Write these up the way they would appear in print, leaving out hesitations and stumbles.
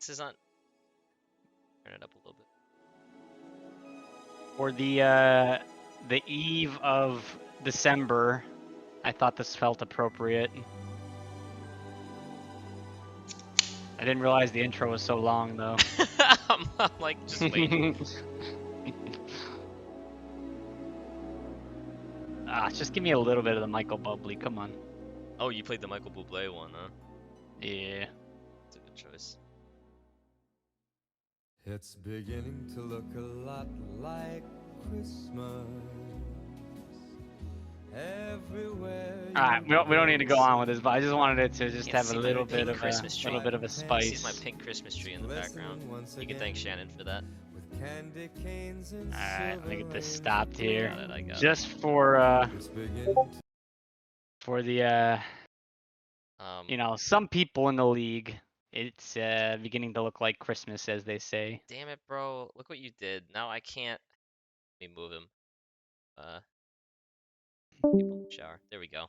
this is on. Turn it up a little bit. For the eve of December, I thought this felt appropriate. I didn't realize the intro was so long, though. I'm like just waiting. Just give me a little bit of the Michael Bublé. Come on. Oh, you played the Michael Bublé one, huh? Yeah. It's a good choice. It's beginning to look a lot like Christmas everywhere. All right, we don't need to go on with this, but I just wanted it to just Yeah, have see a my little pink bit of Christmas a tree? little bit of a This spice. is my pink Christmas tree in the background. You can thank Shannon for that. With candy canes and All right, let me get this silver stopped here. I got it. Just for It's beginning to the you know, some people in the league, it's beginning to look like Christmas, as they say. Damn it, bro! Look what you did. Now I can't. Let me move him. People in the shower. There we go.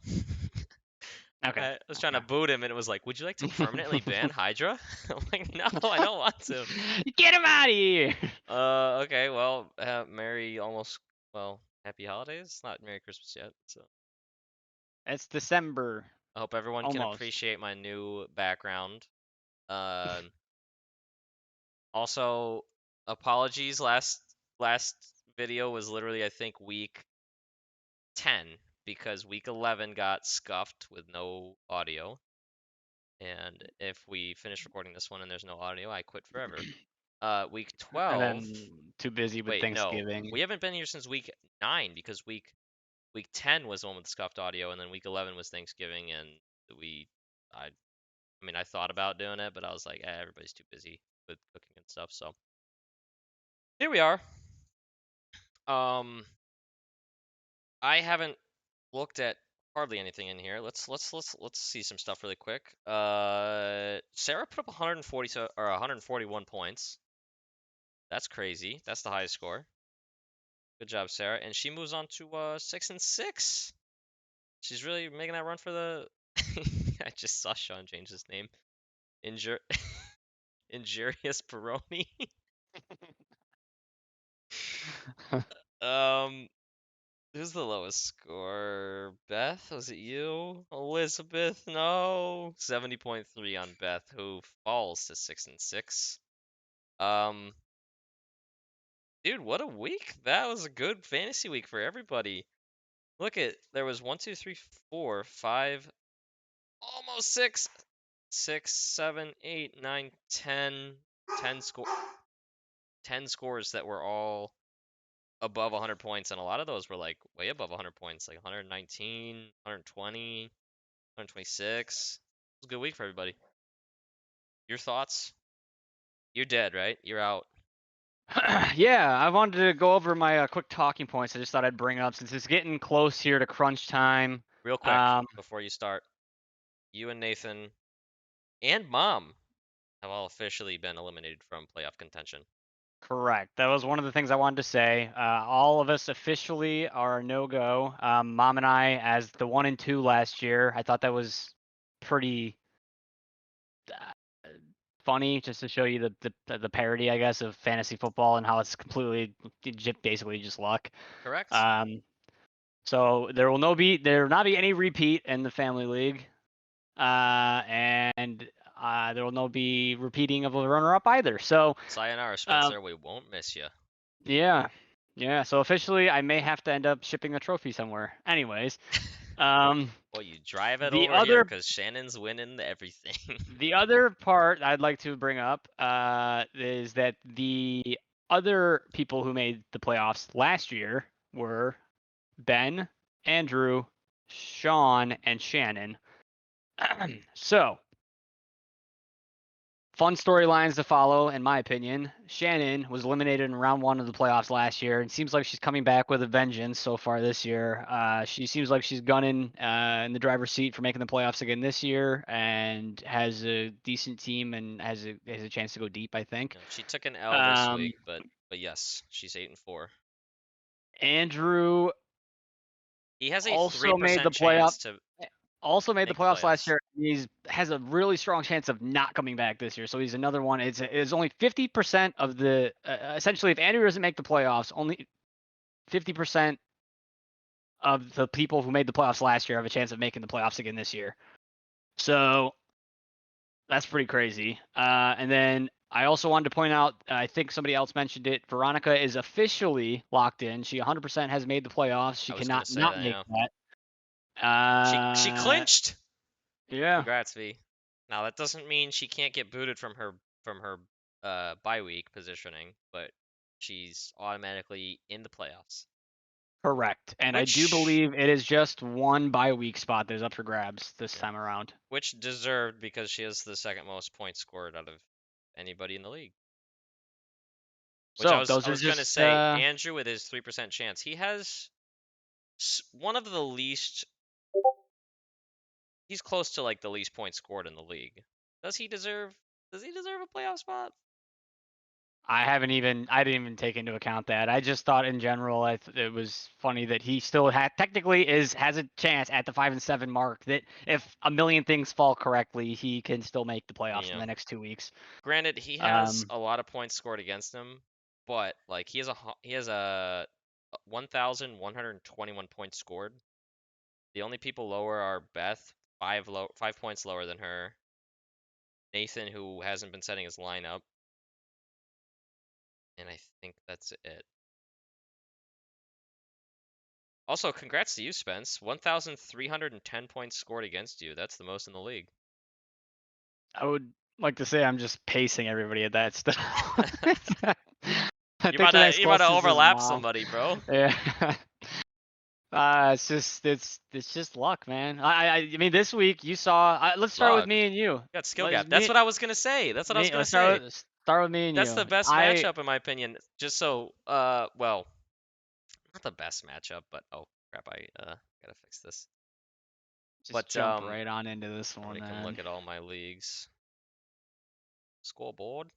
Okay. I was trying to boot him, and it was like, "Would you like to permanently ban Hydra?" I'm like, "No, I don't want to." Get him out of here! Okay. Well, happy holidays. Not Merry Christmas yet. So It's December. I hope everyone can Almost. appreciate my new background. Also, apologies. Last video was literally, I think, week 10 because week 11 got scuffed with no audio. And if we finish recording this one and there's no audio, I quit forever. Week 12. And then too busy with Wait, Thanksgiving. no. We haven't been here since week 9 because week 10 was the one with the scuffed audio, and then week 11 was Thanksgiving, and I thought about doing it, but I was like, everybody's too busy with cooking and stuff, so here we are. I haven't looked at hardly anything in here. Let's see some stuff really quick. Sarah put up 141 points. That's crazy. That's the highest score. Good job, Sarah. And she moves on to 6-6. She's really making that run for the. I just saw Sean change his name. Injurious Peroni. Who's the lowest score? Beth? Was it you? Elizabeth? No. 70.3 on Beth, who falls to 6-6. Dude, what a week! That was a good fantasy week for everybody. Look at there was 1, 2, 3, 4, 5, almost 6, 6, 7, 8, 9, 10, 10 scores that were all above 100 points, and a lot of those were like way above 100 points, like 119, 120, 126. It was a good week for everybody. Your thoughts? You're dead, right? You're out. Yeah, I wanted to go over my quick talking points. I just thought I'd bring up since it's getting close here to crunch time. Real quick, before you start, you and Nathan and Mom have all officially been eliminated from playoff contention. Correct. That was one of the things I wanted to say. All of us officially are no-go. Mom and I, as the 1 and 2 last year, I thought that was pretty funny, just to show you the parody, I guess, of fantasy football and how it's completely basically just luck. Correct. So there will not be any repeat in the family league, and there will no be repeating of a runner-up either. So sayonara, Spencer. We won't miss you. Yeah. So officially, I may have to end up shipping a trophy somewhere. Anyways, well, you drive it over here because Shannon's winning everything. The other part I'd like to bring up is that the other people who made the playoffs last year were Ben, Andrew, Sean, and Shannon. So, fun storylines to follow, in my opinion. Shannon was eliminated in round 1 of the playoffs last year. It seems like she's coming back with a vengeance so far this year. She seems like she's gunning in the driver's seat for making the playoffs again this year, and has a decent team and has a chance to go deep, I think. She took an L this week, but yes, she's 8-4. Andrew, he has a also 3% made the chance playoffs last year. has a really strong chance of not coming back this year. So he's another one. It's only 50% of the essentially if Andrew doesn't make the playoffs, only 50% of the people who made the playoffs last year have a chance of making the playoffs again this year. So that's pretty crazy. And then I also wanted to point out, I think somebody else mentioned it. Veronica is officially locked in. She 100% has made the playoffs. She I was gonna cannot say not that, make yeah. that. She clinched. Yeah. Congrats, V. Now that doesn't mean she can't get booted from her bye week positioning, but she's automatically in the playoffs. Correct. And I do believe it is just one bye week spot that is up for grabs this time around. Which deserved because she has the second most points scored out of anybody in the league. Which So I was those are gonna just say, Andrew with his 3% chance, he has one of the least. He's close to like the least points scored in the league. Does he deserve a playoff spot? I didn't even take into account that. I just thought in general it was funny that he still technically has a chance at the 5 and 7 mark that if a million things fall correctly, he can still make the playoffs in the next 2 weeks. Granted, he has a lot of points scored against him, but like he has a 1,121 points scored. The only people lower are Beth, 5 points lower than her. Nathan, who hasn't been setting his lineup. And I think that's it. Also, congrats to you, Spence. 1,310 points scored against you. That's the most in the league. I would like to say I'm just pacing everybody at that stuff. You about to overlap somebody, bro. Yeah. It's just luck, man. I mean, this week you saw. Let's start with me and you. You got skill gap. That's what I was gonna say. Start with me and you. That's the best matchup in my opinion. Just so, well, not the best matchup, but oh crap, I gotta fix this. Just jump right on into this one. We can look at all my leagues. Scoreboard.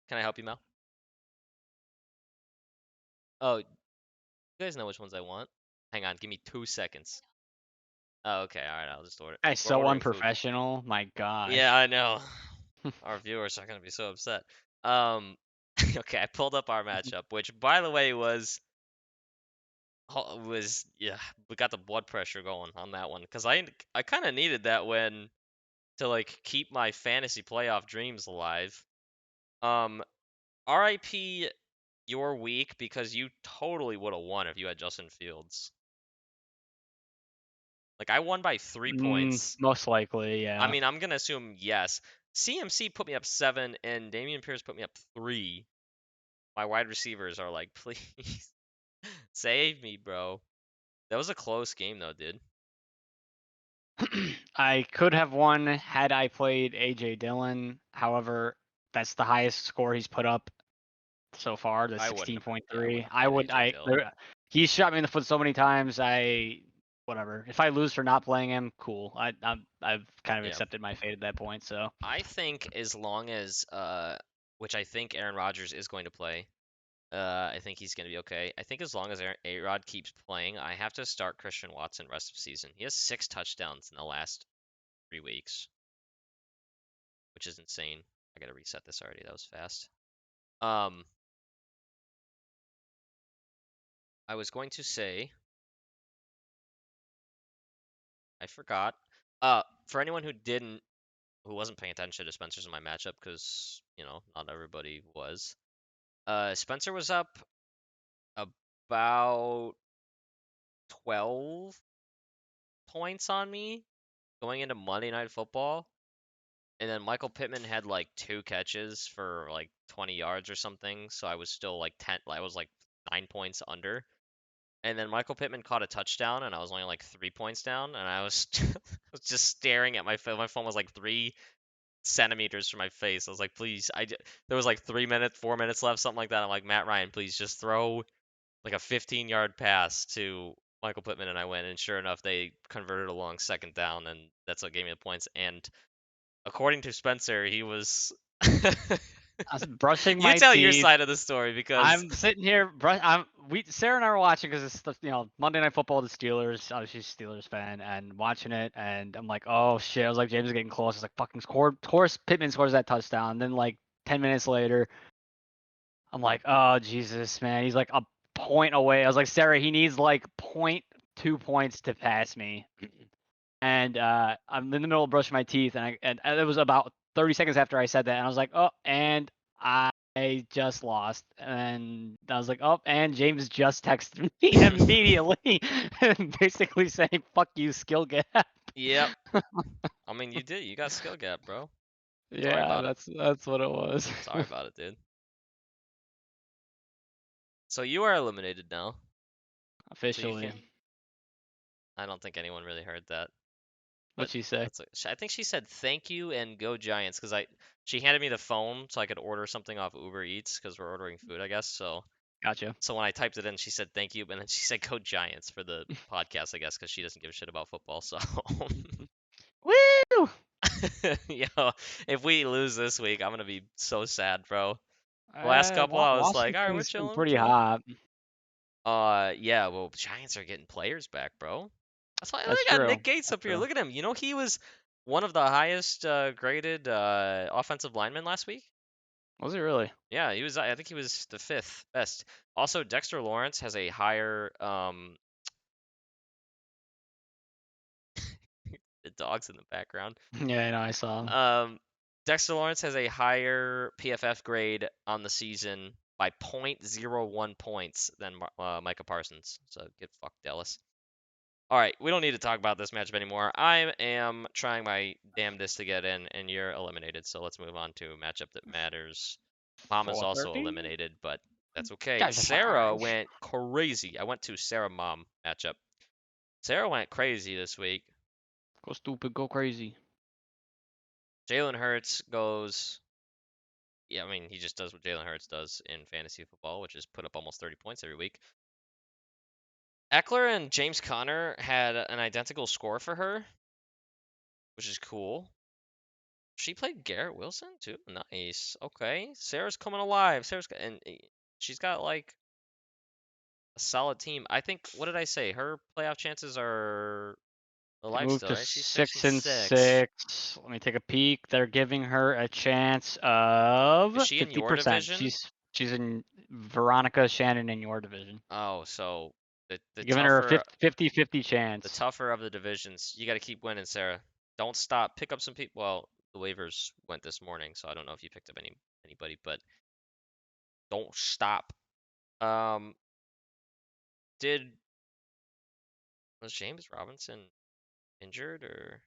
Can I help you, Mel? Oh, you guys know which ones I want. Hang on, give me 2 seconds. Oh, okay, alright, I'll just order it. Hey, so unprofessional. My God. Yeah, I know. Our viewers are gonna be so upset. Okay, I pulled up our matchup, which, by the way, was yeah, we got the blood pressure going on that one because I kind of needed that win to like keep my fantasy playoff dreams alive. RIP your week because you totally would have won if you had Justin Fields. Like I won by 3 points. Most likely, yeah. I mean, I'm gonna assume yes. CMC put me up 7 and Dameon Pierce put me up 3. My wide receivers are like, please save me, bro. That was a close game though, dude. I could have won had I played AJ Dillon. However, that's the highest score he's put up so far, the 16.3. He's shot me in the foot so many times. Whatever. If I lose for not playing him, cool. I've kind of accepted my fate at that point. So I think as long as which I think Aaron Rodgers is going to play. I think he's going to be okay. I think as long as A-Rod keeps playing, I have to start Christian Watson rest of season. He has 6 touchdowns in the last 3 weeks, which is insane. I got to reset this already. That was fast. I was going to say, I forgot. For anyone who wasn't paying attention to Spencer's in my matchup, because not everybody was. Spencer was up about 12 points on me going into Monday Night Football. And then Michael Pittman had like 2 catches for like 20 yards or something. So I was still like 9 points under. And then Michael Pittman caught a touchdown and I was only like 3 points down. And I was just staring at my phone. My phone was like 3 centimeters from my face. I was like, please. There was like 4 minutes left, something like that. I'm like, Matt Ryan, please just throw like a 15-yard pass to Michael Pittman and I win. And sure enough, they converted a long 2nd down, and that's what gave me the points. And according to Spencer, he was I was brushing You my tell your teeth. side of the story because I'm sitting here. Sarah and I were watching because it's Monday Night Football. The Steelers. She's a Steelers fan, and watching it, and I'm like, oh shit. I was like, James is getting close. I was like, fucking score. Horace Pittman scores that touchdown. Then like 10 minutes later, I'm like, oh Jesus, man, he's like a point away. I was like, Sarah, he needs like 0.2 points to pass me. And I'm in the middle of brushing my teeth, and it was about 30 seconds after I said that, and I was like, oh, and I just lost, and I was like, oh, and James just texted me immediately, basically saying, "Fuck you, skill gap." yep. I mean, you did. You got skill gap, bro. Sorry Yeah, about it. that's what it was. Sorry about it, dude. So you are eliminated now. So you Officially. can. I don't think anyone really heard that. What'd But she say? I think she said thank you and go Giants because she handed me the phone so I could order something off Uber Eats because we're ordering food, I guess. Gotcha. So when I typed it in, she said thank you, and then she said go Giants for the podcast, I guess, because she doesn't give a shit about football. So Woo! if we lose this week, I'm gonna be so sad, bro. The last couple, I was like, all right, we're Washington's been chilling, we're pretty chilling. hot. Yeah, well, Giants are getting players back, bro. That's why That's they got true. Nick Gates up That's here. true. Look at him. You know he was one of the highest graded offensive linemen last week. Was it really? Yeah, he was. I think he was the 5th best. Also, Dexter Lawrence has a higher the dog's in the background. Yeah, I know. I saw him. Dexter Lawrence has a higher PFF grade on the season by 0.01 points than Micah Parsons. So get fucked, Dallas. All right, we don't need to talk about this matchup anymore. I am trying my damnedest to get in, and you're eliminated. So let's move on to a matchup that matters. Mom is also 4:30? eliminated, but that's okay. Guys are Sarah fine. went crazy. I went to Sarah Mom matchup. Sarah went crazy this week. Go stupid, go crazy. Jalen Hurts goes. Yeah, I mean, he just does what Jalen Hurts does in fantasy football, which is put up almost 30 points every week. Eckler and James Conner had an identical score for her, which is cool. She played Garrett Wilson too. Nice. Okay. Sarah's coming alive. And she's got like a solid team. I think, what did I say? Her playoff chances are alive Moved still, to right? She's 6 and and 6. 6. Let me take a peek. They're giving her a chance of Is she in your 50%. division? She's in Veronica Shannon in your division. Oh, so the Giving her a tougher 50-50 the chance. tougher of the divisions. You got to keep winning, Sarah. Don't stop. Pick up some people. Well, the waivers went this morning, so I don't know if you picked up anybody, but don't stop. Did was James Robinson injured or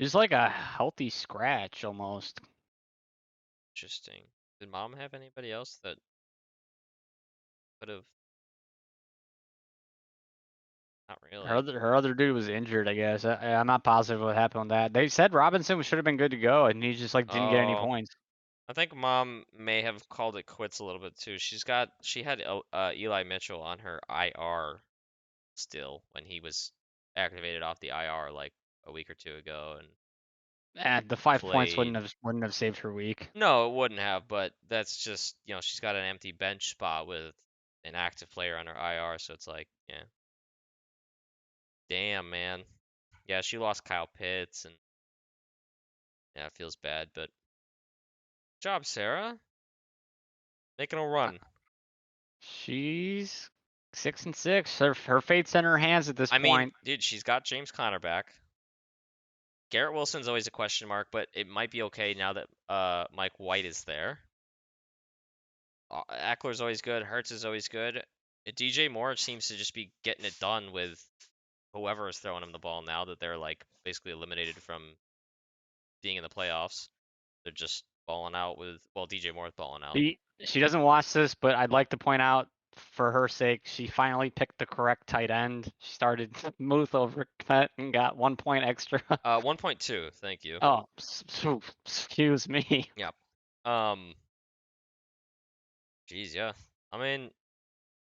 It's like a healthy scratch almost. interesting? Did Mom have anybody else that could have? Not really. Her other dude was injured, I guess. I'm not positive what happened with that. They said Robinson should have been good to go, and he just like didn't get any Oh, points. I think Mom may have called it quits a little bit too. She had Eli Mitchell on her IR still when he was activated off the IR like a week or two ago, and And the 5 points played. wouldn't have saved her week. No, it wouldn't have, but that's just, she's got an empty bench spot with an active player on her IR, so it's like, yeah. Damn, man. Yeah, she lost Kyle Pitts, and yeah, it feels bad, but good job, Sarah. Making a run. She's 6 and 6. Her fate's in her hands at this I mean, point. dude, she's got James Conner back. Garrett Wilson's always a question mark, but it might be okay now that Mike White is there. Eckler's always good. Hurts is always good. DJ Moore seems to just be getting it done with whoever is throwing him the ball now that they're like basically eliminated from being in the playoffs. They're just balling out with, well, DJ Moore's balling out. She doesn't watch this, but I'd like to point out, for her sake, she finally picked the correct tight end. She started Muth over Kmet and got 1 point extra. 1.2, thank you. Oh, excuse me. Yep. Geez, yeah. I mean,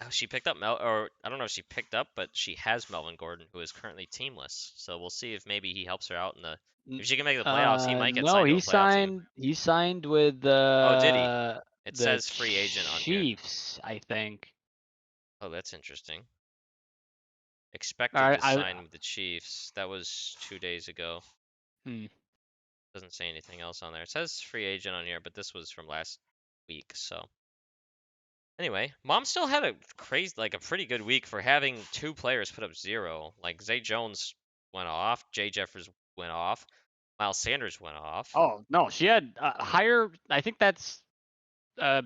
Oh, she picked up or I don't know if she picked up, but she has Melvin Gordon, who is currently teamless. So we'll see if maybe he helps her out in the. If she can make the playoffs, he might get No, signed to a he playoff team. signed. He signed with Oh, did he? the It the says free agent on here. Chiefs, I think. Oh, that's interesting. Expected I, to I sign with the Chiefs. That was 2 days ago. hmm. Doesn't say anything else on there. It says free agent on here, but this was from last week. So anyway, Mom still had a crazy, like a pretty good week for having two players put up 0. Like Zay Jones went off, Jay Jeffers went off, Miles Sanders went off. Oh no, she had higher. I think that's uh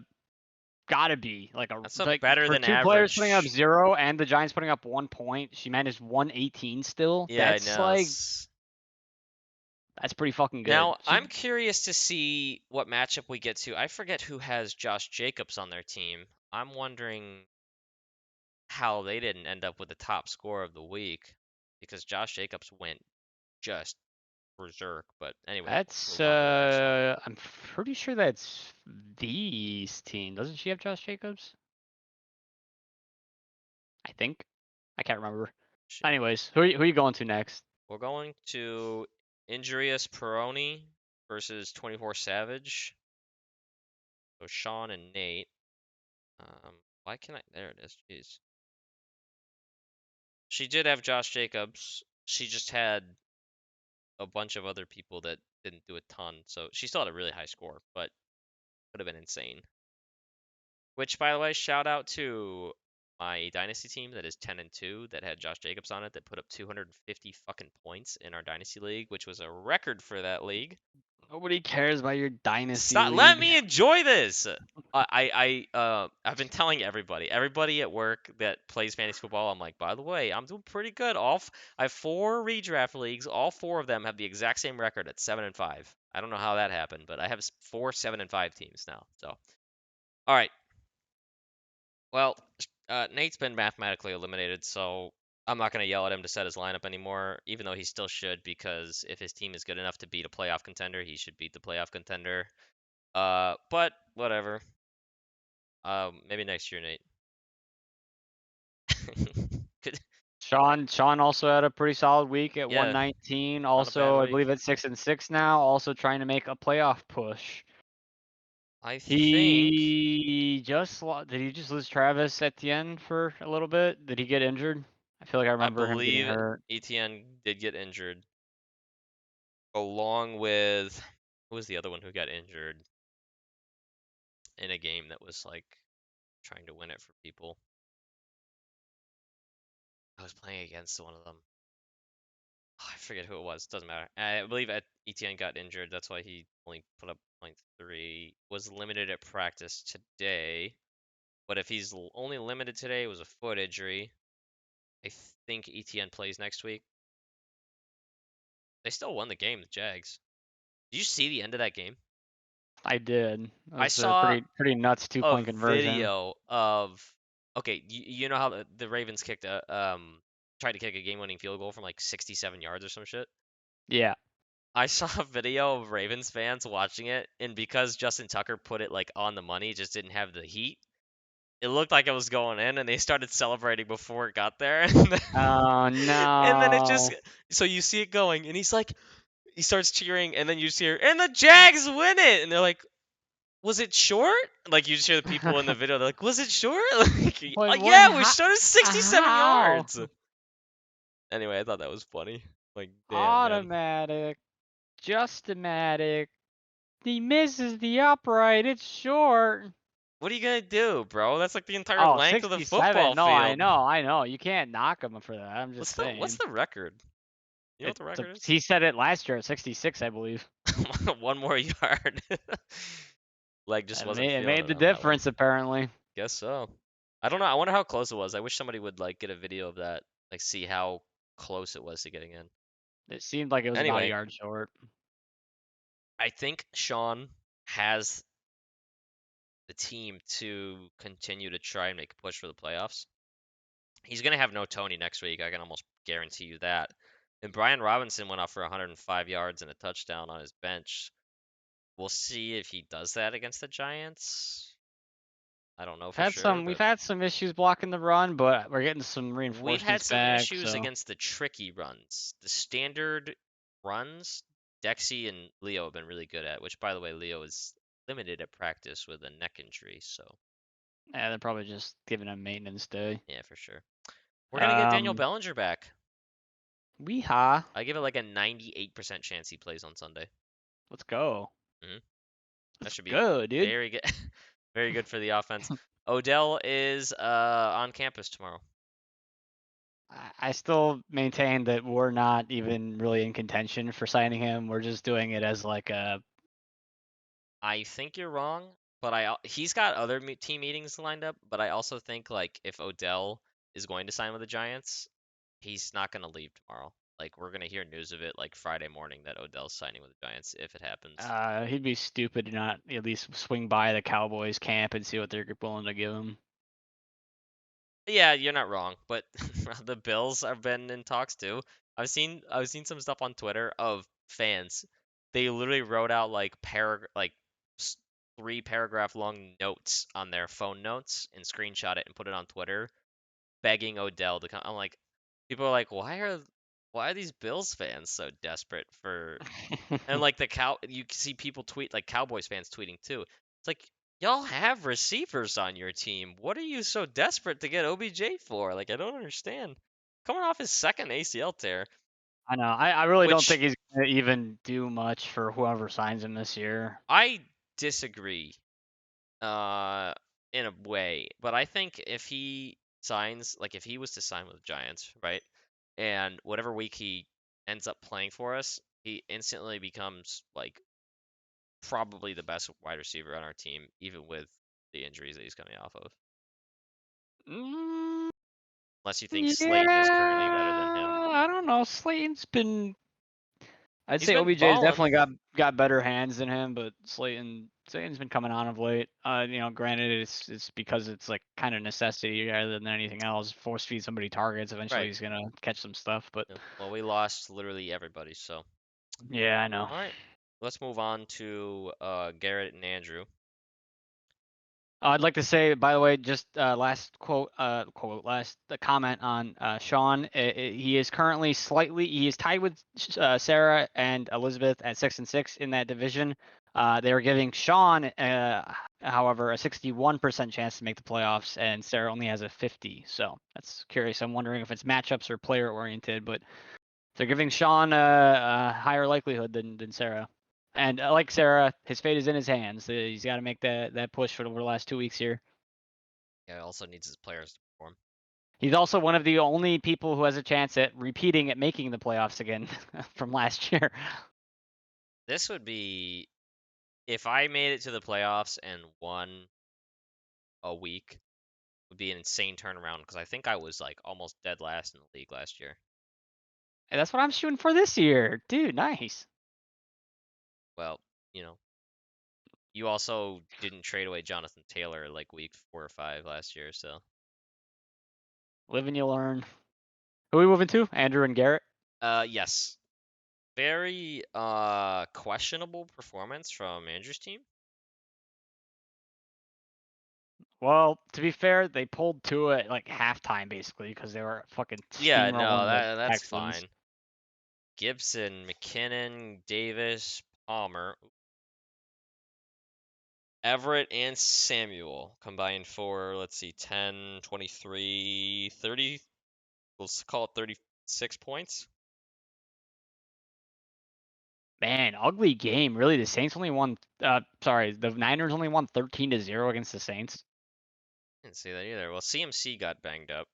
gotta be like a That's a like better for than two players putting up average. 0 and the Giants putting up 1 point. She managed 118 still. Yeah, I That's know. like that's pretty fucking good. Now, I'm curious to see what matchup we get to. I forget who has Josh Jacobs on their team. I'm wondering how they didn't end up with the top score of the week because Josh Jacobs went just berserk. But anyway, we'll That's move on to the next one. I'm pretty sure that's V's team. Doesn't she have Josh Jacobs? I think. I can't remember. Shit. Anyways, who are you going to next? We're going to Injurious Peroni versus 24 Savage. So Sean and Nate. Why can I? There it is. Jeez. She did have Josh Jacobs. She just had a bunch of other people that didn't do a ton. So she still had a really high score, but would have been insane. Which, by the way, shout out to my dynasty team that is 10-2 that had Josh Jacobs on it that put up 250 fucking points in our dynasty league, which was a record for that league. Nobody cares about your dynasty Stop! league. Let me enjoy this. I've been telling everybody at work that plays fantasy football. I'm like, by the way, I'm doing pretty good. I have 4 redraft leagues. All 4 of them have the exact same record at 7-5. I don't know how that happened, but I have 4 7-5 teams now. So, all right. Well, Nate's been mathematically eliminated, so I'm not gonna yell at him to set his lineup anymore, even though he still should, because if his team is good enough to beat a playoff contender, he should beat the playoff contender. But whatever. Maybe next year, Nate. Good. Sean also had a pretty solid week at Yeah, 119. not a bad Also, I week. believe at 6-6 now. Also trying to make a playoff push. I think He just did he just lose Travis Etienne for a little bit? Did he get injured? I feel like I I remember him getting believe hurt. Etienne did get injured, along with who was the other one who got injured in a game that was like trying to win it for people. I was playing against one of them. Oh, I forget who it was. Doesn't matter. I believe Etienne got injured. That's why he only put up 0.3. Was limited at practice today. But if he's only limited today, it was a foot injury. I think Etienne plays next week. They still won the game, the Jags. Did you see the end of that game? I did. It I was a saw pretty nuts a 2-point conversion. video of. Okay, you know how the Ravens kicked tried to kick a game-winning field goal from like 67 yards or some shit? Yeah. I saw a video of Ravens fans watching it, and because Justin Tucker put it like on the money, just didn't have the heat. It looked like it was going in, and they started celebrating before it got there. Oh And then it just no. so you see it going, and he starts cheering, and then you just hear, and the Jags win it, and they're like, was it short? Like you just hear the people in the video, they're like, was it short? Like, What? yeah, we started 67 How? yards. Anyway, I thought that was funny. Like, damn, man. Automatic. Just-o-matic. He misses the upright. It's short. What are you gonna do, bro? That's like the entire Oh, length of the 67. football No, field. I know. You can't knock him for that. I'm just What's saying. the record? You know what the record is? He said it last year at 66, I believe. One more yard. Leg just wasn't It feeling made it the on that one. difference, apparently. Guess so. I don't know. I wonder how close it was. I wish somebody would like get a video of that, like see how close it was to getting in. It seemed like it was about a Anyway, yard short. I think Sean has the team to continue to try and make a push for the playoffs. He's gonna have no Tony next week. I can almost guarantee you that. And Brian Robinson went off for 105 yards and a touchdown on his bench. We'll see if he does that against the Giants. I don't know We've for had sure, some but issues blocking the run, but we're getting some we've had reinforcements some back. issues So against the tricky runs. The standard runs, Dexy and Leo have been really good at, which, by the way, Leo is limited at practice with a neck injury, so yeah, they're probably just giving him maintenance day. yeah, for sure. We're gonna get Daniel Um, Bellinger back. Weehaw. I give it like a 98% chance he plays on Sunday. Let's go. Mhm. That Let's should be go, dude. very good, very good for the offense. Odell is on campus tomorrow. I still maintain that we're not even really in contention for signing him. We're just doing it as like a. I think you're wrong, but he's got other team meetings lined up. But I also think like if Odell is going to sign with the Giants, he's not going to leave tomorrow. Like we're going to hear news of it like Friday morning that Odell's signing with the Giants if it happens. He'd be stupid to not at least swing by the Cowboys camp and see what they're willing to give him. Yeah, you're not wrong, but the Bills have been in talks too. I've seen some stuff on Twitter of fans. They literally wrote out like 3 paragraph long notes on their phone notes and screenshot it and put it on Twitter, begging Odell to come. I'm like, people are like, why are these Bills fans so desperate for? And like you can see people tweet like Cowboys fans tweeting too. It's like y'all have receivers on your team. What are you so desperate to get OBJ for? Like I don't understand. Coming off his second ACL tear, I know. I really don't which think he's gonna even do much for whoever signs him this year. I disagree in a way, but I think if he signs like if he was to sign with the Giants, right? And whatever week he ends up playing for us, he instantly becomes like probably the best wide receiver on our team, even with the injuries that he's coming off of. Mm, Unless you think Slayton is currently better than him. yeah, I don't know. Slayton's been. I'd He's say been OBJ's balling. definitely got better hands than him, but Slayton's been coming on of late. Granted it's because it's like kind of necessity rather than anything else. Force feed somebody targets, eventually Right. he's gonna catch some stuff. But Yeah. Well, we lost literally everybody, so. yeah, I know. All right. Let's move on to Garrett and Andrew. I'd like to say, by the way, just last last comment on Sean. He is currently he is tied with Sarah and Elizabeth at 6-6 in that division. They are giving Sean, however, a 61% chance to make the playoffs, and Sarah only has a 50. So that's curious. I'm wondering if it's matchups or player oriented, but they're giving Sean a higher likelihood than Sarah. And like Sarah, his fate is in his hands. He's got to make that push for over the last 2 weeks here. Yeah, he also needs his players to perform. He's also one of the only people who has a chance at repeating at making the playoffs again from last year. This would be if I made it to the playoffs and won a week, would be an insane turnaround because I think I was like almost dead last in the league last year. And that's what I'm shooting for this year. Dude, nice. Well, you also didn't trade away Jonathan Taylor like week 4 or 5 last year, so. Live and you learn. Who are we moving to? Andrew and Garrett? Yes. Very questionable performance from Andrew's team. Well, to be fair, they pulled Tua at like halftime basically because they were fucking Yeah, no, steamrolling the that's Texans. fine. Gibson, McKinnon, Davis, Palmer, Everett, and Samuel combined for, let's see, 10, 23, 30, let's call it 36 points. Man, ugly game. Really, the Saints only won. The Niners only won 13-0 against the Saints. Didn't see that either. Well, CMC got banged up.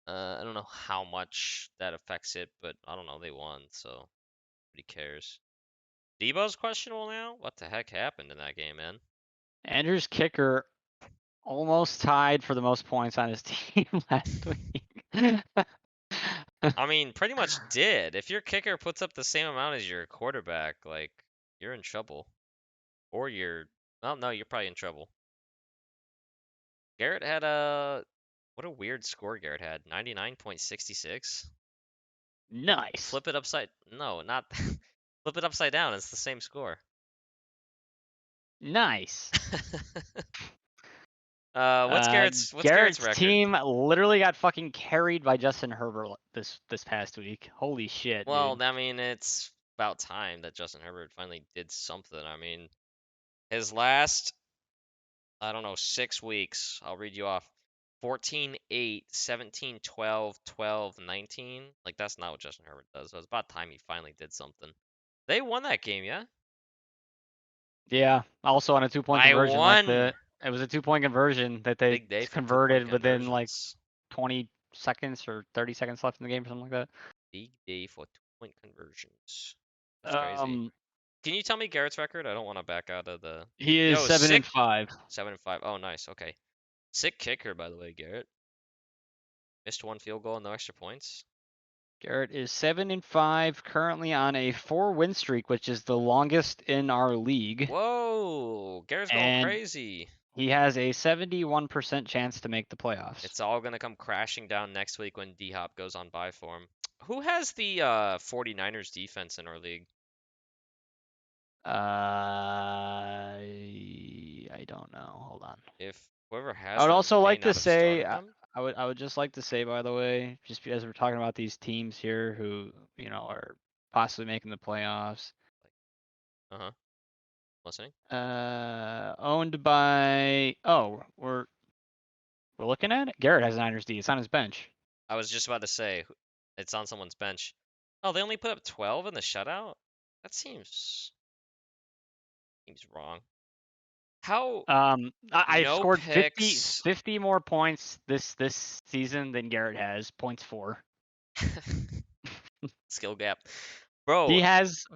I don't know how much that affects it, but I don't know. They won, so nobody cares. Debo's questionable now? What the heck happened in that game, man? Andrew's kicker almost tied for the most points on his team last week. I mean, pretty much did. If your kicker puts up the same amount as your quarterback, like, you're in trouble. Or well, no, you're probably in trouble. Garrett had what a weird score Garrett had. 99.66. Nice. Flip it upside, no, not, flip it upside down. It's the same score. Nice. What's Garrett's Garrett's record? team literally got fucking carried by Justin Herbert this past week. Holy shit, Well, dude. I mean, it's about time that Justin Herbert finally did something. I mean, his last, I don't know, 6 weeks, I'll read you off. 14-8, 17-12, 12-19. Like, that's not what Justin Herbert does. So it's about time he finally did something. They won that game, yeah? Yeah. Also on a 2-point I conversion, like won! it was a 2-point conversion that they Big day for 2-point converted within like conversions. 20 seconds or 30 seconds left in the game or something like that. Big day for 2-point conversions. That's crazy. Um, Can you tell me Garrett's record? I don't want to back out of the. he is Yo, 7-5. 7-5. Oh, nice. Okay. Sick kicker, by the way, Garrett. Missed one field goal and no extra points. Garrett is 7-5, currently on a 4-win streak, which is the longest in our league. Whoa, Garrett's going And crazy. he has a 71% chance to make the playoffs. It's all gonna come crashing down next week when D-Hop goes on bye for him. Who has the 49ers defense in our league? I don't know. Hold on. If whoever has I would them also may like to not have say, started them. I would just like to say, by the way, just because we're talking about these teams here who, are possibly making the playoffs. Uh-huh. Listening. Owned by, we're looking at it. Garrett has a Niners D. It's on his bench. I was just about to say, it's on someone's bench. Oh, they only put up 12 in the shutout? That seems wrong. How I've no scored picks? 50 more points this season than Garrett has, points for. Skill gap. Bro, He has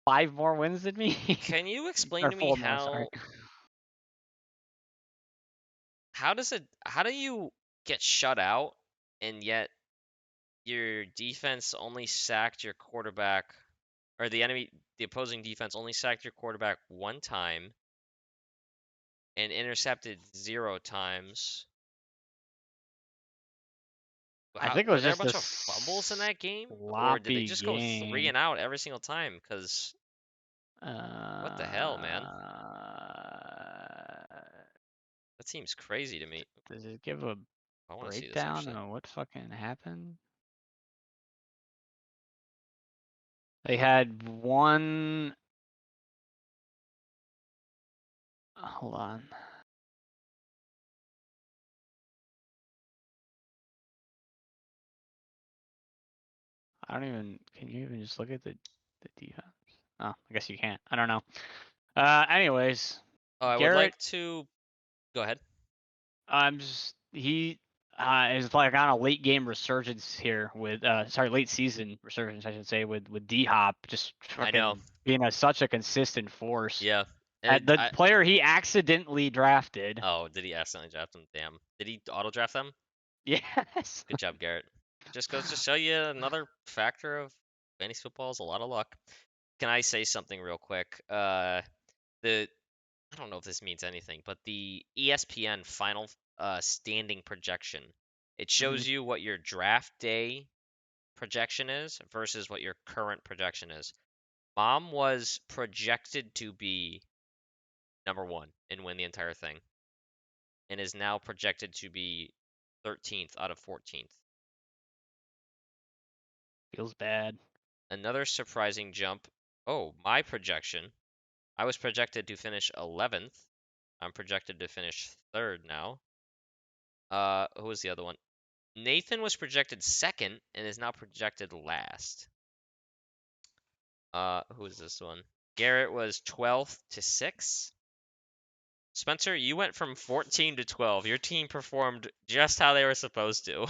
5 more wins than me. can you explain Or to me 4 more, sorry. how do you get shut out and yet your defense only sacked your quarterback, or the opposing defense only sacked your quarterback 1 time and intercepted 0 times? I think it Were was there a just bunch a of fumbles in that game, or did they sloppy just go 3 game. and out every single time? Because what the hell, man? That seems crazy to me. Does it give a I want to see this breakdown actually. on what fucking happened? They had one. Hold on. I don't even. Can you even just look at the defense? Oh, I guess you can't. I don't know. Anyways, I would Garrett. like to go ahead. He is like on a late game resurgence here with late season resurgence, I should say, with D-Hop just I know. fucking being such a consistent force. Yeah. The player he accidentally drafted. Oh, did he accidentally draft them? Damn. Did he auto draft them? Yes. Good job, Garrett. Just goes to show you another factor of fantasy football is a lot of luck. Can I say something real quick? I don't know if this means anything, but the ESPN final standing projection, it shows you what your draft day projection is versus what your current projection is. Mom was projected to be number 1 and win the entire thing, and is now projected to be 13th out of 14th. Feels bad. Another surprising jump. Oh, my projection. I was projected to finish 11th. I'm projected to finish 3rd now. Who was the other one? Nathan was projected 2nd and is now projected last. Who is this one? Garrett was 12th to 6th. Spencer, you went from 14 to 12. Your team performed just how they were supposed to.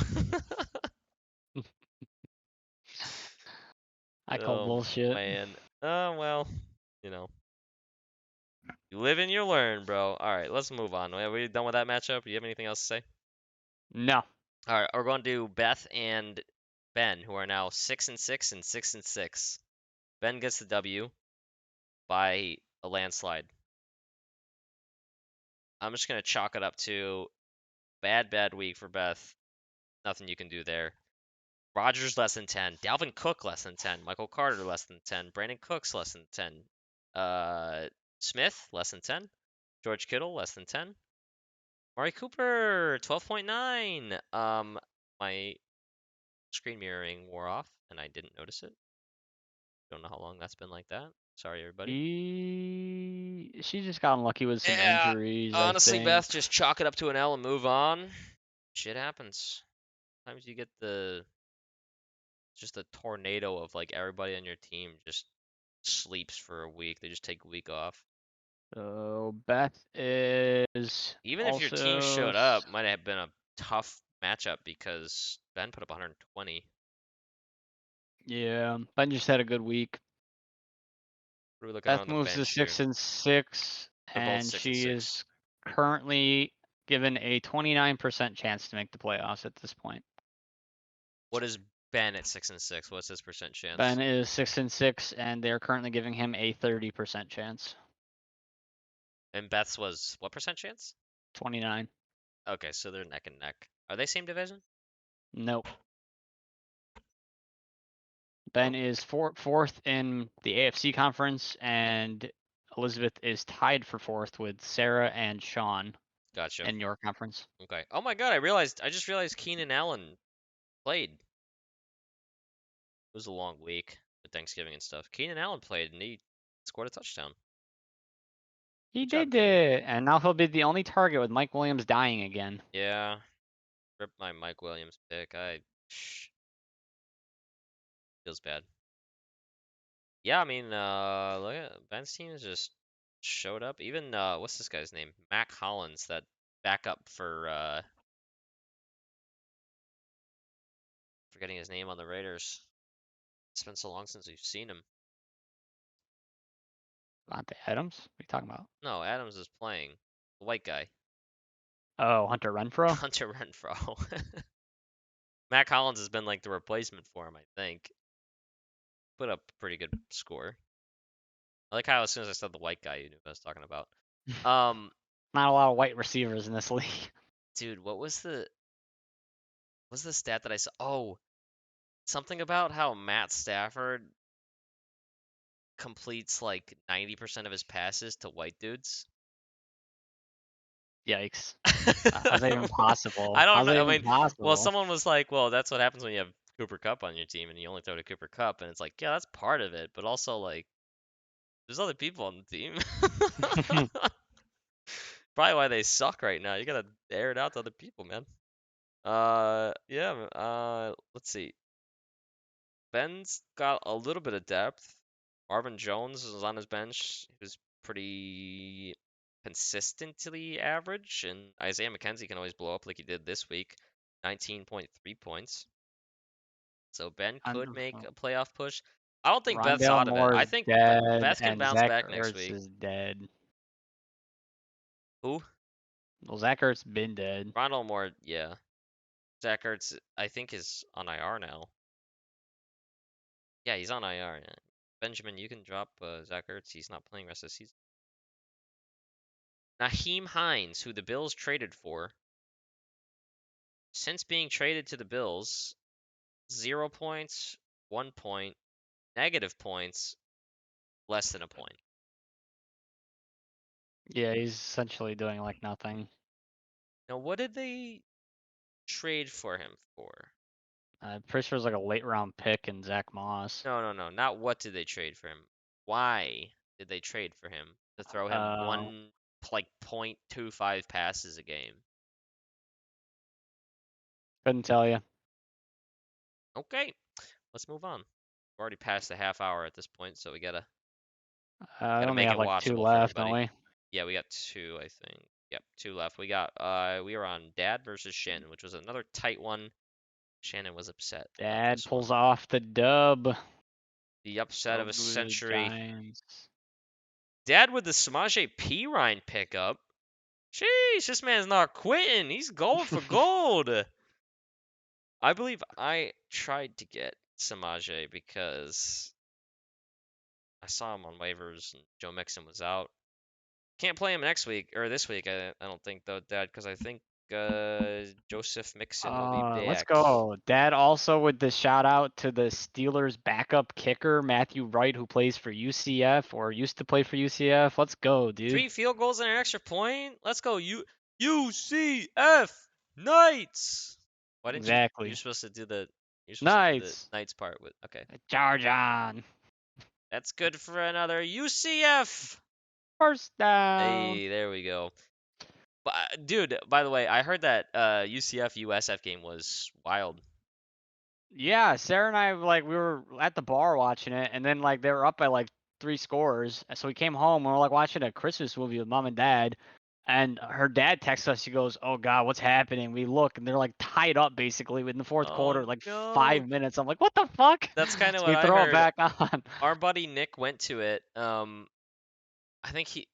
I call bullshit. Man. Oh, well, you live and you learn, bro. All right, let's move on. Are we done with that matchup? Do you have anything else to say? No. All right, we're going to do Beth and Ben, who are now 6-6 and 6-6. Ben gets the W by a landslide. I'm just gonna chalk it up to bad week for Beth. Nothing you can do there. Rodgers less than 10. Dalvin Cook less than 10. Michael Carter less than 10. Brandon Cooks less than 10. Smith, less than 10. George Kittle, less than 10. Amari Cooper, 12.9. My screen mirroring wore off, and I didn't notice it. Don't know how long that's been like that. Sorry, everybody. She just got unlucky with some Yeah, injuries, I honestly, think. Beth, just chalk it up to an L and move on. Shit happens. Sometimes you get just a tornado of like everybody on your team just sleeps for a week. They just take a week off. So Beth is Even if your team also showed up, might have been a tough matchup because Ben put up 120. yeah. Ben just had a good week. What are we looking at Beth on the moves to bench here? 6-6, They're both and 6 and she 6. is currently given a 29% chance to make the playoffs at this point. What is Ben at 6 and 6? What's his percent chance? Ben is 6-6, and they're currently giving him a 30% chance. And Beth's was what percent chance? 29. Okay, so they're neck and neck. Are they same division? Nope. Ben is fourth in the AFC conference, and Elizabeth is tied for fourth with Sarah and Sean Gotcha. in your conference. Okay. Oh my god, I just realized Keenan Allen played. It was a long week with Thanksgiving and stuff. Keenan Allen played and he scored a touchdown. He Good job, did Keenan. it, and now he'll be the only target with Mike Williams dying again. Yeah. Rip my Mike Williams pick. Feels bad. Yeah, I mean, look at Ben's team has just showed up. Even what's this guy's name? Mac Hollins, that backup for forgetting his name on the Raiders. It's been so long since we've seen him. Devontae Adams? What are you talking about? No, Adams is playing. The white guy. Oh, Hunter Renfro? Hunter Renfro. Mac Hollins has been like the replacement for him, I think. Put up a pretty good score. I like how as soon as I said the white guy, you knew what I was talking about. Not a lot of white receivers in this league. Dude, what was the stat that I saw? Oh, something about how Matt Stafford completes like 90% of his passes to white dudes. Yikes. How's that even possible? I don't How's that know. I even mean, well, possible? someone was like, well, that's what happens when you have Cooper Kupp on your team and you only throw to Cooper Kupp. And it's like, yeah, that's part of it. But also, like, there's other people on the team. Probably why they suck right now. You gotta air it out to other people, man. Yeah. Let's see. Ben's got a little bit of depth. Marvin Jones is on his bench. He was pretty consistently average, and Isaiah McKenzie can always blow up like he did this week, 19.3 points. So Ben could make a playoff push. I don't think Beth's Rondale out of it. I Moore's think dead, Beth can and bounce Zach back next Ertz week. is dead. Who? Well, Zach Ertz been dead. Rondale Moore, yeah. Zach Ertz, I think, is on IR now. Yeah, he's on IR. Yeah. Benjamin, you can drop Zach Ertz. He's not playing rest of the season. Naheem Hines, who the Bills traded for, since being traded to the Bills, 0 points, 1 point, negative points, less than a point. Yeah, he's essentially doing like nothing. Now, what did they trade for him for? I'm pretty sure it's like a late round pick and Zach Moss. No. Not what did they trade for him. Why did they trade for him? To throw him one, like, 0.25 passes a game. Couldn't tell you. Okay, let's move on. We're already past the half hour at this point, so we gotta I gotta only make have it like 2 watchable for left, don't everybody. we? Yeah, we got 2, I think. Yep, 2 left. We were on Dad versus Shannon, which was another tight one. Shannon was upset about Dad this pulls one. off the dub. The upset of a Over the century. Giants. Dad with the Samaje Perine pickup. Sheesh, this man's not quitting. He's going for gold. I believe I tried to get Samaje because I saw him on waivers and Joe Mixon was out. Can't play him next week or this week. I don't think though, Dad, because I think Joseph Mixon will be Let's back. go. Dad also with the shout out to the Steelers backup kicker, Matthew Wright, who plays for UCF or used to play for UCF. Let's go, dude. 3 field goals and an extra point. Let's go. UCF Knights. Why didn't Exactly. you're supposed to do the you're supposed to do the Knights. Knights part with okay. Charge on. That's good for another UCF. First down. Hey, there we go. But dude, by the way, I heard that UCF USF game was wild. Yeah, Sarah and I we were at the bar watching it, and then they were up by 3 scores. So we came home and we're watching a Christmas movie with mom and dad. And her dad texts us. She goes, "Oh God, what's happening?" We look, and they're tied up basically in the fourth quarter, no. 5 minutes. I'm like, "What the fuck?" That's kind of So what we I throw heard. it back on. Our buddy Nick went to it. I think he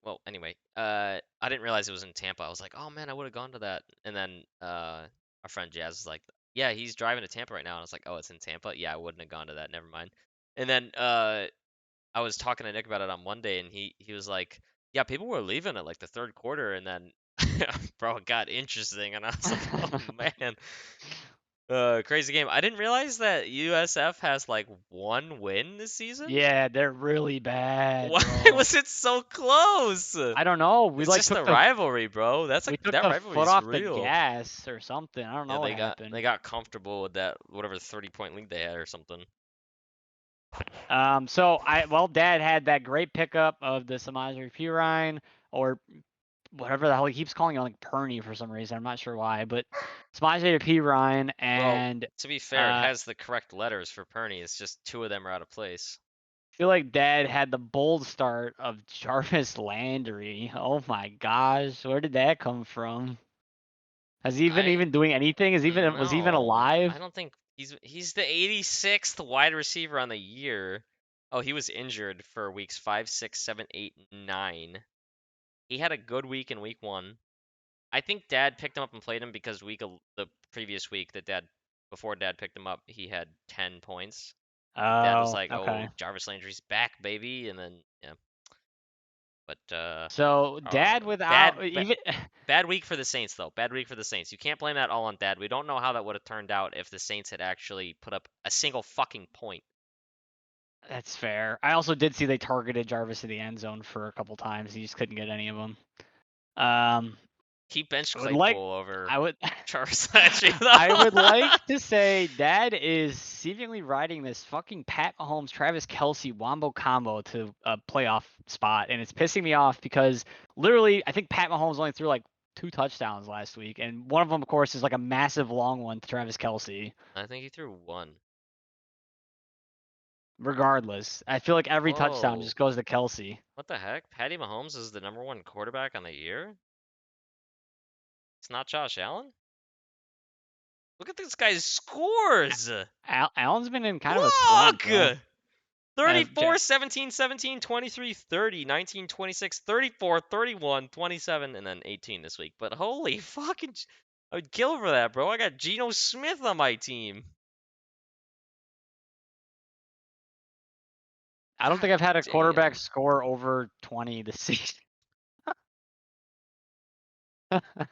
well, anyway, I didn't realize it was in Tampa. I was like, "Oh man, I would have gone to that." And then our friend Jazz was like, "Yeah, he's driving to Tampa right now." And I was like, "Oh, it's in Tampa? Yeah, I wouldn't have gone to that. Never mind." And then I was talking to Nick about it on Monday, and he was like, "Yeah, people were leaving at the third quarter, and then bro, it got interesting." And I was like, "Oh man." Crazy game. I didn't realize that USF has 1 win this season. Yeah, they're really bad. Why bro. was it so close? I don't know. We It's just took the rivalry, bro. That's we took that the rivalry foot is off real. the gas or something. I don't know what they happened. got comfortable with that whatever 30-point lead they had or something. So Dad had that great pickup of the Samaje Perine or whatever the hell he keeps calling it Perney for some reason. I'm not sure why, but Samaje Perine and well, to be fair, it has the correct letters for Perney. It's just 2 of them are out of place. I feel like Dad had the bold start of Jarvis Landry. Oh my gosh, where did that come from? Has he even doing anything? Was he even alive? I don't think he's the 86th wide receiver on the year. Oh, he was injured for weeks 5, 6, 7, 8, 9. He had a good week in week 1. I think Dad picked him up and played him because the previous week before Dad picked him up, he had 10 points. Dad was like, okay. "Oh, Jarvis Landry's back, baby," and then yeah. But so Dad without even bad week for the Saints though. Bad week for the Saints. You can't blame that all on Dad. We don't know how that would have turned out if the Saints had actually put up a single fucking point. That's fair. I also did see they targeted Jarvis in the end zone for a couple times. He just couldn't get any of them. Keep bench Claypool over I would Jarvis Landry. I would like to say Dad is seemingly riding this fucking Pat Mahomes, Travis Kelce wombo combo to a playoff spot, and it's pissing me off because literally I think Pat Mahomes only threw 2 touchdowns last week, and one of them, of course, is a massive long one to Travis Kelce. I think he threw 1. Regardless, I feel like every touchdown just goes to Kelce. What the heck? Patty Mahomes is the #1 quarterback on the year? It's not Josh Allen? Look at this guy's scores! Allen's been in kind of a slump. 34, 17, 17, 23, 30, 19, 26, 34, 31, 27, and then 18 this week. But holy fucking... I would kill for that, bro. I got Geno Smith on my team. I don't think I've had a quarterback score over 20 this season.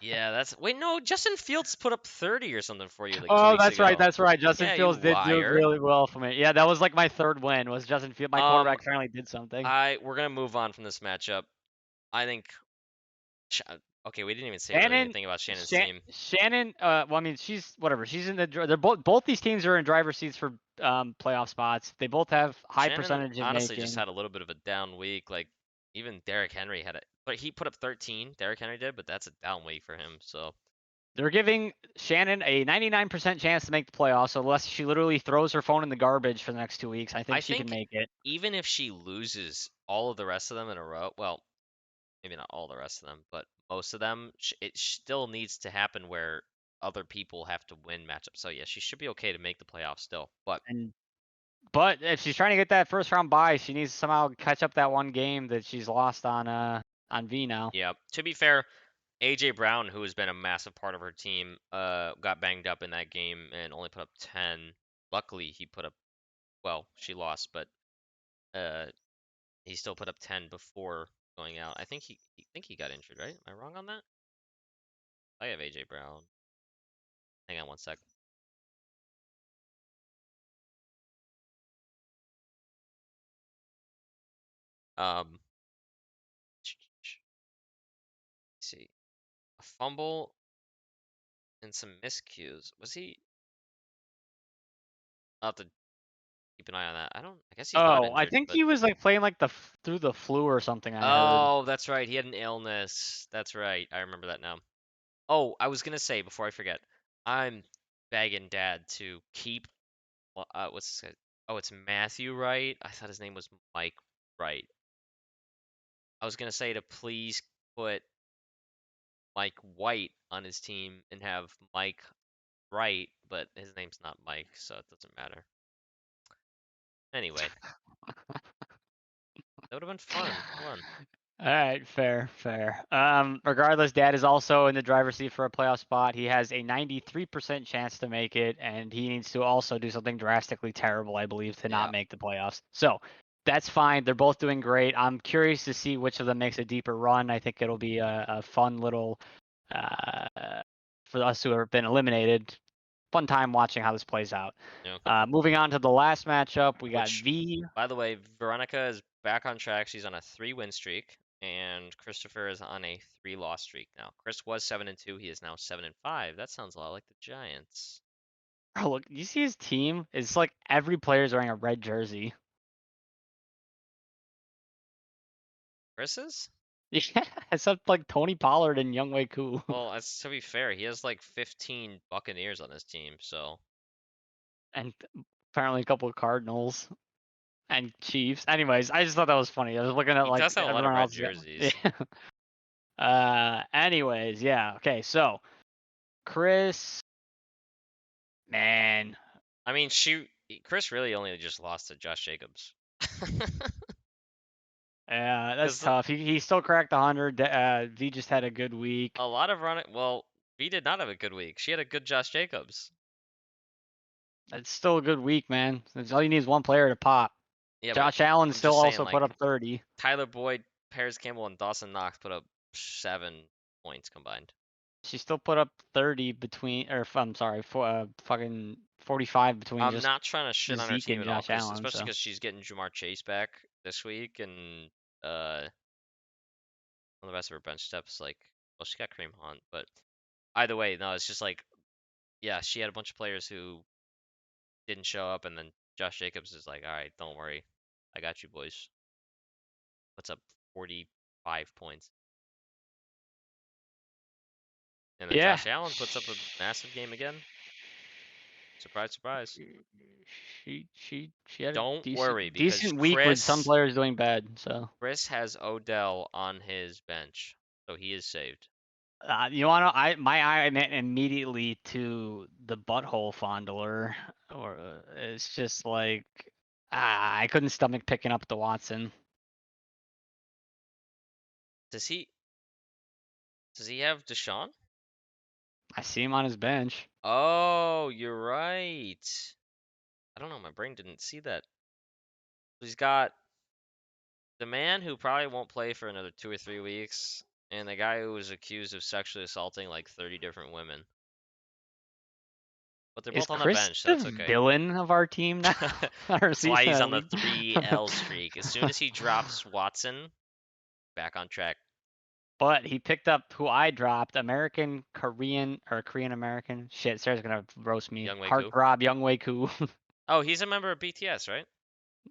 Yeah, that's... Wait, no, Justin Fields put up 30 or something for you. Oh, that's right. Justin Yeah, Fields did do really well for me. Yeah, that was my third win. Was Justin Fields? My quarterback finally did something. We're gonna move on from this matchup. I think. Okay, we didn't even say really anything about Shannon's team. Shannon, well, I mean, she's whatever. She's in the. They're both these teams are in driver's seats for playoff spots. They both have high percentage of honestly making. Just had a little bit of a down week. Even Derrick Henry had it, but he put up 13. Derrick Henry did, but that's a down week for him. So they're giving Shannon a 99% chance to make the playoffs, so unless she literally throws her phone in the garbage for the next 2 weeks, I think she can make it. Even if she loses all of the rest of them in a row, well, maybe not all the rest of them, but most of them, it still needs to happen where other people have to win matchups. So yeah, she should be okay to make the playoffs still. But if she's trying to get that first round bye, she needs to somehow catch up that one game that she's lost on V now. Yeah. To be fair, AJ Brown, who has been a massive part of her team, got banged up in that game and only put up 10. Luckily, he put up. Well, she lost, but he still put up 10 before going out. I think he got injured, right? Am I wrong on that? I have AJ Brown. Hang on one sec. Let's see, a fumble and some miscues. Was he? I'll have to keep an eye on that. I guess he's not Oh, I injured, think but he was like playing like through the flu or something. I heard. oh, that's right. He had an illness. That's right. I remember that now. Oh, I was gonna say before I forget, I'm begging Dad to keep. What's this guy? Oh, it's Matthew Wright. I thought his name was Mike Wright. I was gonna say to please put Mike White on his team and have Mike Wright, but his name's not Mike, so it doesn't matter. Anyway, that would have been fun. Come on. All right, fair. Regardless, Dad is also in the driver's seat for a playoff spot. He has a 93% chance to make it, and he needs to also do something drastically terrible, I believe, to not Yeah. make the playoffs. So that's fine. They're both doing great. I'm curious to see which of them makes a deeper run. I think it'll be a fun little, for us who have been eliminated, fun time watching how this plays out. Yeah. Moving on to the last matchup, we got Which, V. by the way, Veronica is back on track. She's on a 3-win streak, and Christopher is on a 3-loss streak now. Chris was 7-2. He is now 7-5. That sounds a lot like the Giants. Bro, look, you see his team? It's like every player's wearing a red jersey. Chris's? Yeah, except like Tony Pollard and Younghoe Koo. Well, to be fair, he has like 15 Buccaneers on his team, so And apparently a couple of Cardinals and Chiefs. Anyways, I just thought that was funny. I was looking at he like does have a lot of everyone red else. jerseys. Anyways, yeah. Okay, so Chris, man, I mean, Chris really only just lost to Josh Jacobs. yeah, that's 'Cause tough. He still cracked 100. V just had a good week. a lot of running. Well, V did not have a good week. She had a good Josh Jacobs. It's still a good week, man. That's all you need is one player to pop. Yeah, but Josh Allen I'm still just saying, also put like, up 30. Tyler Boyd, Paris Campbell, and Dawson Knox put up 7 points combined. She still put up 30 between, or I'm sorry, fucking 45 between I'm just not trying to shit on her Zeke team and at all, Josh Allen. especially So because she's getting Jamar Chase back this week, and uh, the rest of her bench steps, like, well, she got Kareem Hunt, but either way, no, it's just like, yeah, she had a bunch of players who didn't show up, and then Josh Jacobs is like, all right, don't worry, I got you, boys. What's up, 45 points? And then yeah, Josh Allen puts up a massive game again. Surprise, surprise. she had a Don't worry, decent because week with some players doing bad. So Chris has Odell on his bench, so he is saved. you wanna, my eye went immediately to the butthole fondler, or it's just like I couldn't stomach picking up the Watson. Does he have Deshaun? I see him on his bench. Oh, you're right. I don't know, my brain didn't see that. He's got the man who probably won't play for another 2 or 3 weeks, and the guy who was accused of sexually assaulting like 30 different women. But they're Is both on the Chris bench, so the that's okay. villain of our team now? That's why he's on the 3L streak. As soon as he drops Watson, back on track. But he picked up who I dropped, American Korean or Korean American. Shit, Sarah's gonna roast me. Younghoe Koo. Heartthrob Younghoe Koo. Oh, he's a member of BTS, right?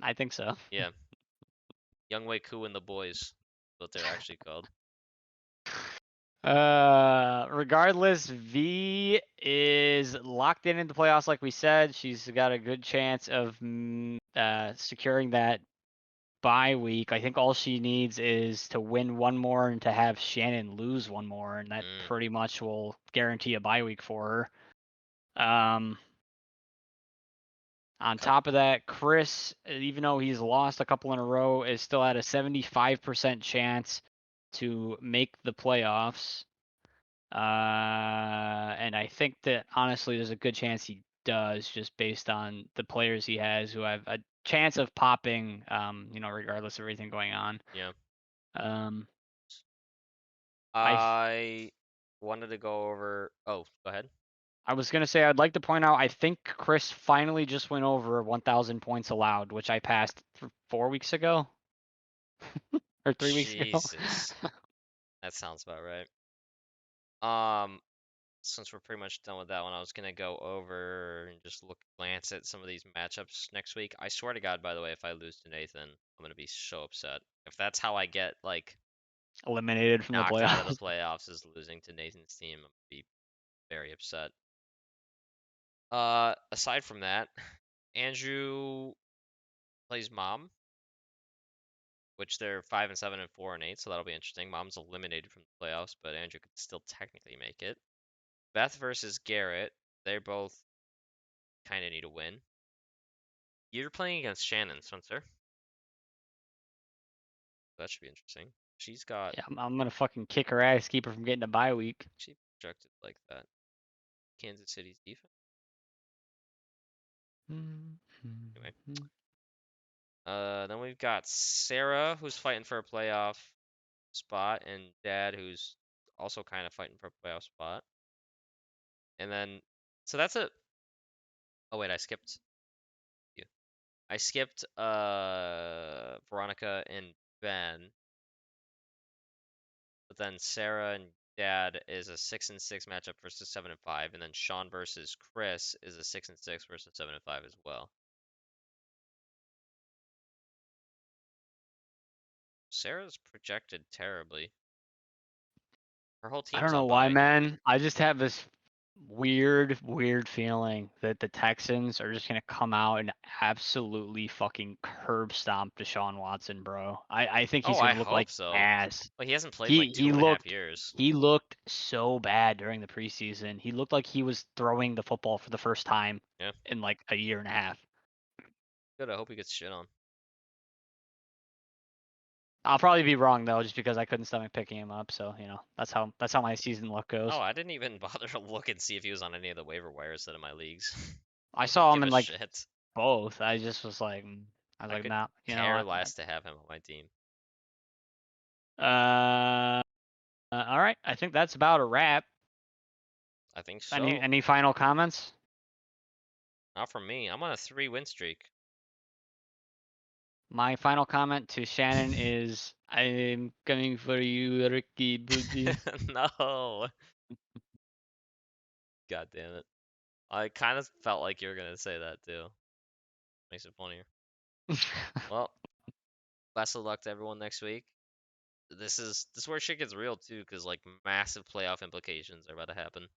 I think so. Yeah. Younghoe Koo and the boys, what they're actually called. Regardless, V is locked in the playoffs, like we said. She's got a good chance of securing that bye week. I think all she needs is to win one more and to have Shannon lose one more, and that pretty much will guarantee a bye week for her. On top of that, Chris, even though he's lost a couple in a row, is still at a 75% chance to make the playoffs. And I think that honestly, there's a good chance he does, just based on the players he has who have a chance of popping. Regardless of everything going on. Yeah. Um, I wanted to go over. Oh, go ahead. I was gonna say I'd like to point out I think Chris finally just went over 1,000 points allowed, which I passed 4 weeks ago or 3 weeks ago. Jesus, that sounds about right. Since we're pretty much done with that one, I was gonna go over and just glance at some of these matchups next week. I swear to God, by the way, if I lose to Nathan, I'm gonna be so upset. If that's how I get like Eliminated from the knocked out of the playoffs. playoffs is losing to Nathan's team, I'm gonna be very upset. Aside from that, Andrew plays Mom, which they're 5-7 and 4-8, so that'll be interesting. Mom's eliminated from the playoffs, but Andrew could still technically make it. Beth versus Garrett, they both kind of need a win. You're playing against Shannon, Spencer. That should be interesting. She's got. Yeah, I'm gonna fucking kick her ass, keep her from getting a bye week. She projected like that. Kansas City's defense. Anyway. Then we've got Sarah, who's fighting for a playoff spot, and Dad, who's also kind of fighting for a playoff spot. And then, so that's it. Oh wait, I skipped you. I skipped Veronica and Ben. But then Sarah and Dad is a 6-6 matchup versus 7-5, and then Sean versus Chris is a 6-6 versus 7-5 as well. Sarah's projected terribly. Her whole team's I don't know on why, bye. man. I just have this weird feeling that the Texans are just gonna come out and absolutely fucking curb stomp Deshaun Watson, bro. I think he's Oh, I gonna look hope like so. ass. But he hasn't played in like He 2.5 looked years. he looked so bad during the preseason. He looked like he was throwing the football for the first time Yeah. in like a year and a half. Good, I hope he gets shit on. I'll probably be wrong though, just because I couldn't stomach picking him up. So that's how my season luck goes. Oh, I didn't even bother to look and see if he was on any of the waiver wires that in my leagues. I saw him Give in a like shit. both. I just was like, I nah, could you know care what? less to have him on my team. All right. I think that's about a wrap. I think so. Any final comments? Not from me. I'm on a 3-win streak. My final comment to Shannon is, I'm coming for you, Ricky Bougie. No. God damn it. I kind of felt like you were gonna say that too. Makes it funnier. Well, best of luck to everyone next week. This is where shit gets real too, because like massive playoff implications are about to happen.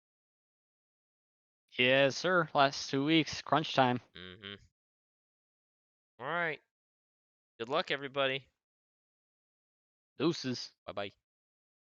Yes, sir. Last 2 weeks, crunch time. All right. Good luck, everybody. Deuces. Bye bye.